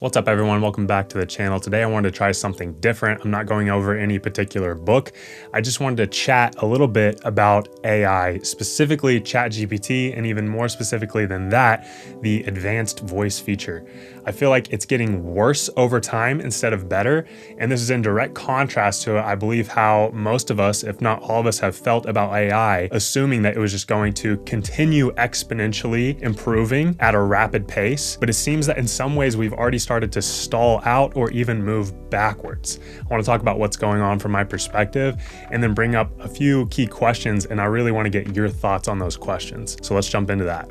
What's up everyone, welcome back to the channel. Today I wanted to try something different. I'm not going over any particular book. I just wanted to chat a little bit about AI, specifically ChatGPT, and even more specifically than that, the advanced voice feature. I feel like it's getting worse over time instead of better, and this is in direct contrast to, I believe, how most of us, if not all of us, have felt about AI, assuming that it was just going to continue exponentially improving at a rapid pace. But it seems that in some ways we've already started to stall out or even move backwards. I want to talk about what's going on from my perspective and then bring up a few key questions, and I really want to get your thoughts on those questions. So let's jump into that.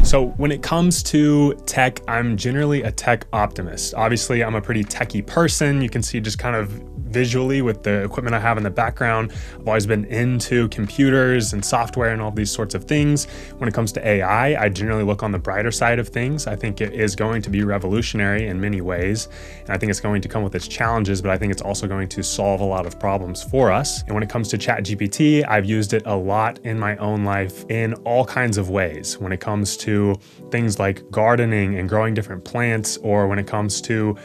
So when it comes to tech, I'm generally a tech optimist. Obviously, I'm a pretty techie person. You can see just kind of visually with the equipment I have in the background. I've always been into computers and software and all these sorts of things. When it comes to AI, I generally look on the brighter side of things. I think it is going to be revolutionary in many ways. And I think it's going to come with its challenges, but I think it's also going to solve a lot of problems for us. And when it comes to ChatGPT, I've used it a lot in my own life in all kinds of ways. When it comes to things like gardening and growing different plants, or when it comes to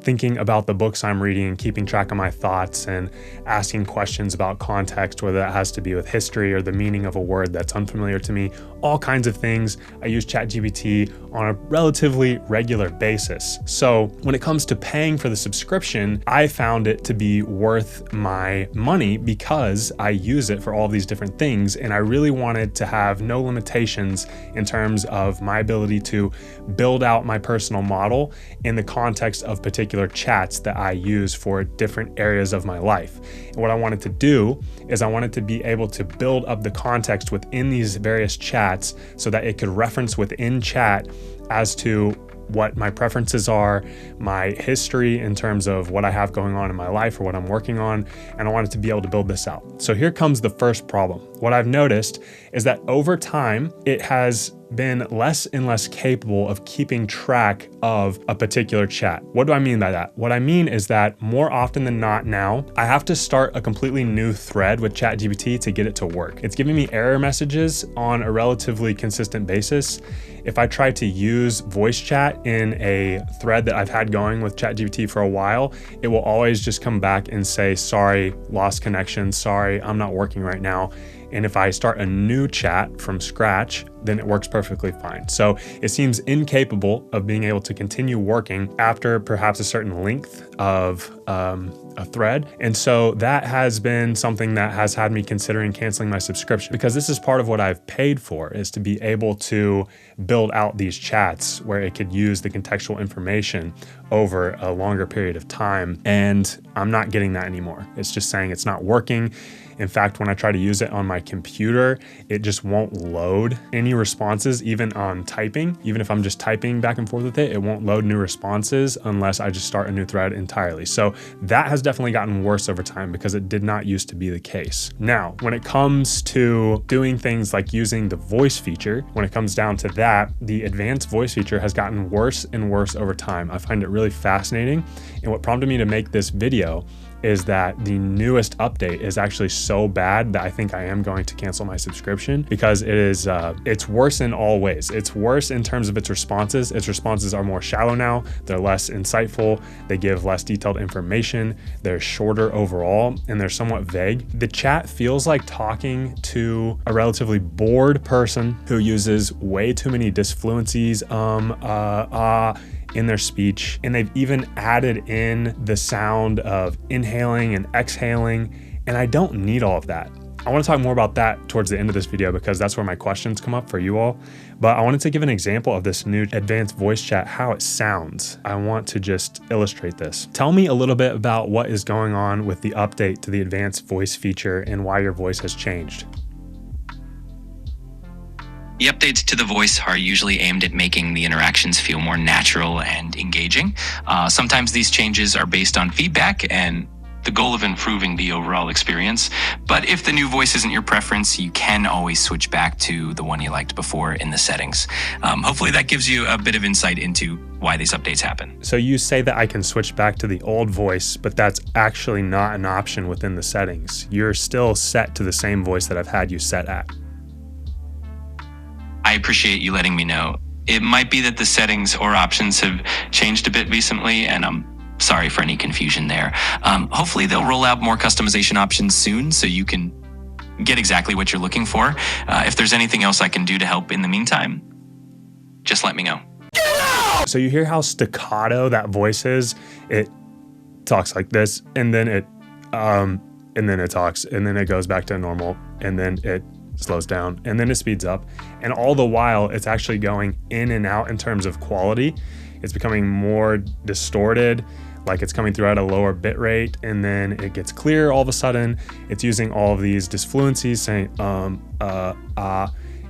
thinking about the books I'm reading and keeping track of my thoughts and asking questions about context, whether that has to be with history or the meaning of a word that's unfamiliar to me, all kinds of things. I use ChatGPT on a relatively regular basis. So when it comes to paying for the subscription, I found it to be worth my money because I use it for all these different things. And I really wanted to have no limitations in terms of my ability to build out my personal model in the context of particular chats that I use for different areas of my life. And what I wanted to do is I wanted to be able to build up the context within these various chats so that it could reference within chat as to what my preferences are, my history in terms of what I have going on in my life or what I'm working on, and I wanted to be able to build this out. So here comes the first problem. What I've noticed is that over time, it has been less and less capable of keeping track of a particular chat. What do I mean by that? What I mean is that more often than not now, I have to start a completely new thread with ChatGPT to get it to work. It's giving me error messages on a relatively consistent basis. If I try to use voice chat in a thread that I've had going with ChatGPT for a while, it will always just come back and say, sorry, lost connection, sorry, I'm not working right now. And if I start a new chat from scratch, then it works perfectly fine. So it seems incapable of being able to continue working after perhaps a certain length of a thread. And so that has been something that has had me considering canceling my subscription, because this is part of what I've paid for, is to be able to build out these chats where it could use the contextual information over a longer period of time. And I'm not getting that anymore. It's just saying it's not working. In fact, when I try to use it on my computer, it just won't load any responses, even on typing. Even if I'm just typing back and forth with it, it won't load new responses unless I just start a new thread entirely. So that has definitely gotten worse over time because it did not used to be the case. Now, when it comes to doing things like using the voice feature, when it comes down to that, the advanced voice feature has gotten worse and worse over time. I find it really fascinating. And what prompted me to make this video is that the newest update is actually so bad that I think I am going to cancel my subscription, because it's worse in all ways. It's worse in terms of its responses. Its responses are more shallow now. They're less insightful. They give less detailed information. They're shorter overall, and they're somewhat vague. The chat feels like talking to a relatively bored person who uses way too many disfluencies, in their speech. And they've even added in the sound of inhaling and exhaling. And I don't need all of that. I want to talk more about that towards the end of this video because that's where my questions come up for you all. But I wanted to give an example of this new advanced voice chat, how it sounds. I want to just illustrate this. Tell me a little bit about what is going on with the update to the advanced voice feature and why your voice has changed. The updates to the voice are usually aimed at making the interactions feel more natural and engaging. Sometimes these changes are based on feedback and the goal of improving the overall experience. But if the new voice isn't your preference, you can always switch back to the one you liked before in the settings. Hopefully that gives you a bit of insight into why these updates happen. So you say that I can switch back to the old voice, but that's actually not an option within the settings. You're still set to the same voice that I've had you set at. I appreciate you letting me know. It might be that the settings or options have changed a bit recently, and I'm sorry for any confusion there. Hopefully they'll roll out more customization options soon so you can get exactly what you're looking for. If there's anything else I can do to help in the meantime, just let me know. So you hear how staccato that voice is? It talks like this, and then it talks, and then it goes back to normal, and then it slows down, and then it speeds up. And all the while, it's actually going in and out in terms of quality. It's becoming more distorted, like it's coming through at a lower bit rate, and then it gets clear all of a sudden. It's using all of these disfluencies, saying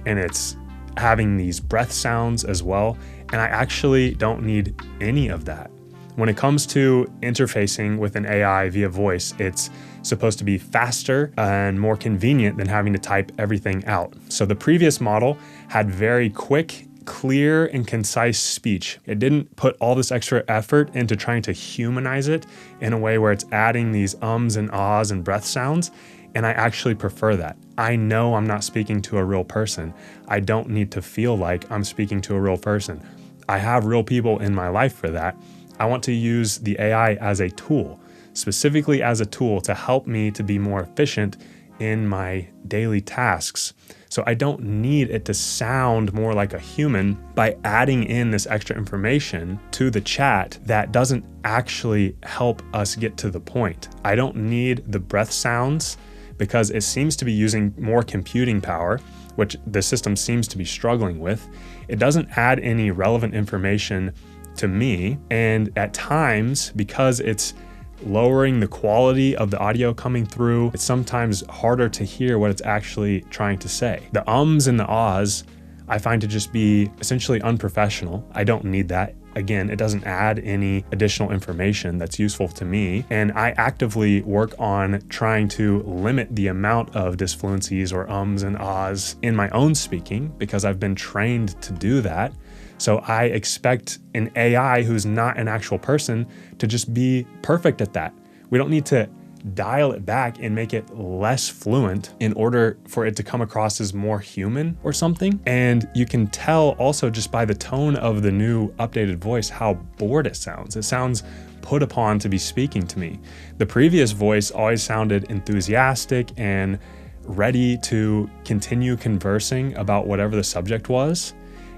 and it's having these breath sounds as well. And I actually don't need any of that. When it comes to interfacing with an AI via voice, it's supposed to be faster and more convenient than having to type everything out. So the previous model had very quick, clear, and concise speech. It didn't put all this extra effort into trying to humanize it in a way where it's adding these ums and ahs and breath sounds. And I actually prefer that. I know I'm not speaking to a real person. I don't need to feel like I'm speaking to a real person. I have real people in my life for that. I want to use the AI as a tool, specifically as a tool to help me to be more efficient in my daily tasks. So I don't need it to sound more like a human by adding in this extra information to the chat that doesn't actually help us get to the point. I don't need the breath sounds because it seems to be using more computing power, which the system seems to be struggling with. It doesn't add any relevant information to me. And at times, because it's lowering the quality of the audio coming through, it's sometimes harder to hear what it's actually trying to say. The ums and the ahs, I find to just be essentially unprofessional. I don't need that. Again, it doesn't add any additional information that's useful to me. And I actively work on trying to limit the amount of disfluencies or ums and ahs in my own speaking because I've been trained to do that. So I expect an AI who's not an actual person to just be perfect at that. We don't need to dial it back and make it less fluent in order for it to come across as more human or something. And you can tell also just by the tone of the new updated voice how bored it sounds. It sounds put upon to be speaking to me. The previous voice always sounded enthusiastic and ready to continue conversing about whatever the subject was.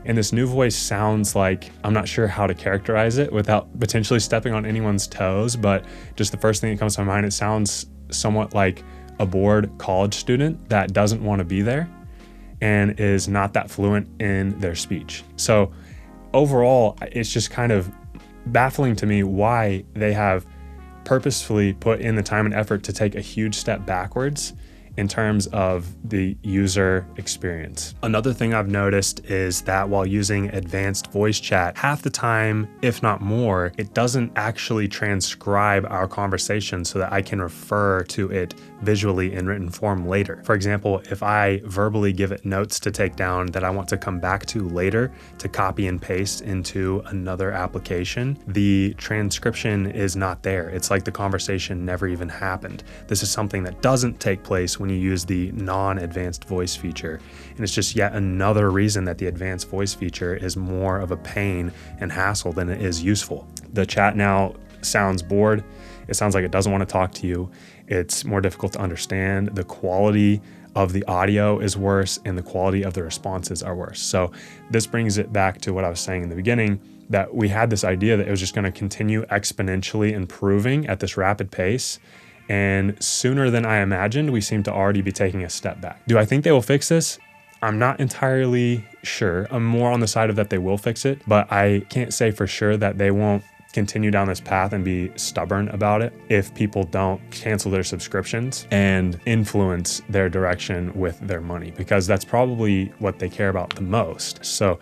And this new voice sounds like, I'm not sure how to characterize it without potentially stepping on anyone's toes, but just the first thing that comes to my mind, it sounds somewhat like a bored college student that doesn't want to be there and is not that fluent in their speech. So overall, it's just kind of baffling to me why they have purposefully put in the time and effort to take a huge step backwards in terms of the user experience. Another thing I've noticed is that while using advanced voice chat, half the time, if not more, it doesn't actually transcribe our conversation so that I can refer to it visually in written form later. For example, if I verbally give it notes to take down that I want to come back to later to copy and paste into another application, the transcription is not there. It's like the conversation never even happened. This is something that doesn't take place when you use the non-advanced voice feature. And it's just yet another reason that the advanced voice feature is more of a pain and hassle than it is useful. The chat now sounds bored. It sounds like it doesn't want to talk to you. It's more difficult to understand. The quality of the audio is worse and the quality of the responses are worse. So this brings it back to what I was saying in the beginning, that we had this idea that it was just going to continue exponentially improving at this rapid pace. And sooner than I imagined, we seem to already be taking a step back. Do I think they will fix this? I'm not entirely sure. I'm more on the side of that they will fix it, but I can't say for sure that they won't continue down this path and be stubborn about it if people don't cancel their subscriptions and influence their direction with their money, because that's probably what they care about the most. So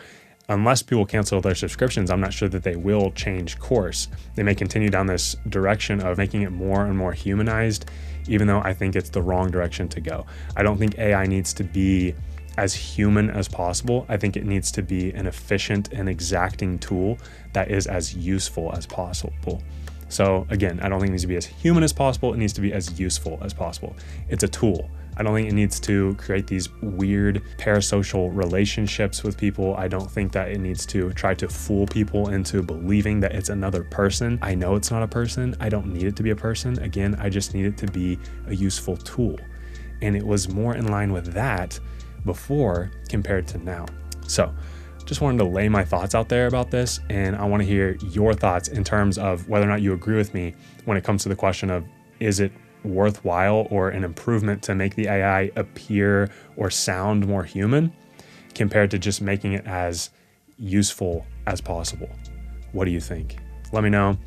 unless people cancel their subscriptions, I'm not sure that they will change course. They may continue down this direction of making it more and more humanized, even though I think it's the wrong direction to go. I don't think AI needs to be as human as possible. I think it needs to be an efficient and exacting tool that is as useful as possible. So again, I don't think it needs to be as human as possible. It needs to be as useful as possible. It's a tool. I don't think it needs to create these weird parasocial relationships with people. I don't think that it needs to try to fool people into believing that it's another person. I know it's not a person. I don't need it to be a person. Again, I just need it to be a useful tool. And it was more in line with that before compared to now. So just wanted to lay my thoughts out there about this, and I want to hear your thoughts in terms of whether or not you agree with me when it comes to the question of, is it worthwhile or an improvement to make the AI appear or sound more human compared to just making it as useful as possible? What do you think? Let me know.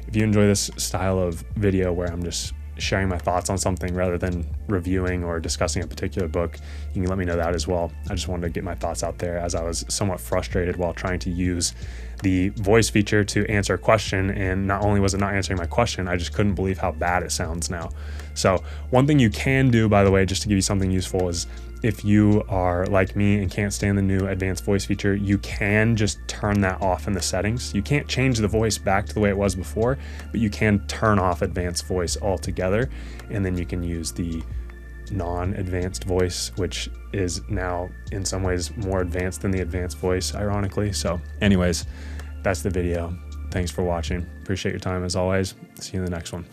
If you enjoy this style of video where I'm just sharing my thoughts on something rather than reviewing or discussing a particular book, you can let me know that as well. I just wanted to get my thoughts out there as I was somewhat frustrated while trying to use the voice feature to answer a question, and not only was it not answering my question, I just couldn't believe how bad it sounds now. So one thing you can do, by the way, just to give you something useful, is if you are like me and can't stand the new advanced voice feature, you can just turn that off in the settings. You can't change the voice back to the way it was before, but you can turn off advanced voice altogether, and then you can use the non-advanced voice, which is now in some ways more advanced than the advanced voice, ironically. So anyways, that's the video. Thanks for watching. Appreciate your time as always. See you in the next one.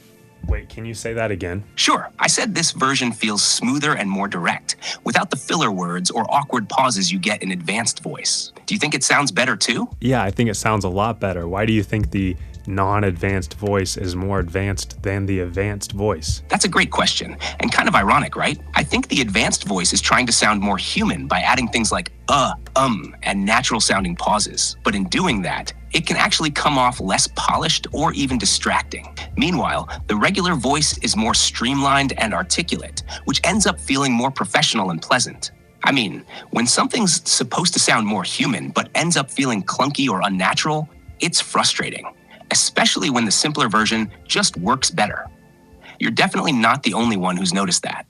Wait, can you say that again? Sure. I said this version feels smoother and more direct, without the filler words or awkward pauses you get in advanced voice. Do you think it sounds better too? Yeah, I think it sounds a lot better. Why do you think the non-advanced voice is more advanced than the advanced voice? That's a great question, and kind of ironic, right? I think the advanced voice is trying to sound more human by adding things like and natural sounding pauses. But in doing that, it can actually come off less polished or even distracting. Meanwhile, the regular voice is more streamlined and articulate, which ends up feeling more professional and pleasant. I mean, when something's supposed to sound more human but ends up feeling clunky or unnatural, it's frustrating, especially when the simpler version just works better. You're definitely not the only one who's noticed that.